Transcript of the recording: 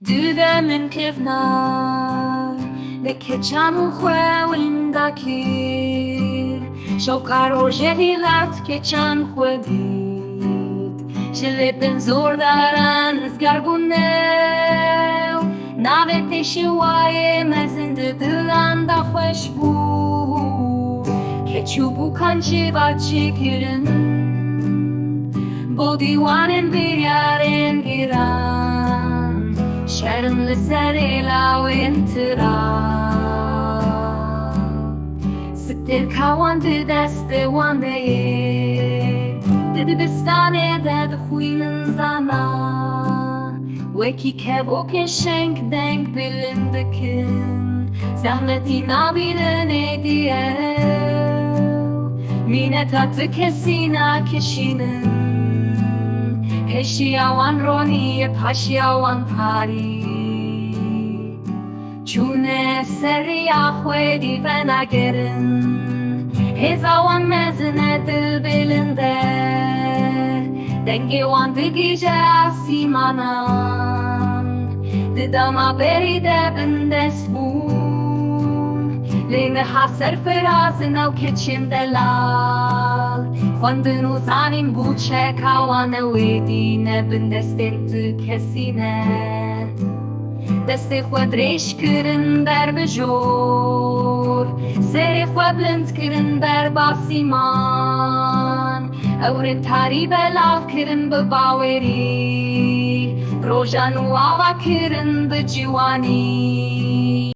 demên kevnar li keçan û winda kir Şewqa rojê hilat keçan xwe dît ji lepên zordaran rizgar bûnew Navê pêşewayê mezin di dilan da xweş bû keçû bûkan civat çêkirin bo dîwanên biryarên giran Şerm li Serê lawên tiral Stêrka wan di destê wan de yê di dibistanê de dixwînin zana Wekî kevokên şenk deng bilin dikin zehmetî nabînin êdiye mîneta ti kesî nakişînin Heşiya wan ronî paşiya wan tarî Çûne seriya xwe dîvena girin Hêza wan mezin e dil bilinde Dengê wan digîje asîmanan Di dema berî de bin destbûn Lê niha serfirazin ew keçin delal Xwendin û zanîn bû çêka wan ew dîne bin destên tu kesîne Destê xwe dirêj kirin ber bi jor Serê xwe bilind kirin ber basîman Ewrên tarî belav kirin bi bawêrî Rojan û ava kirin bi ciwanî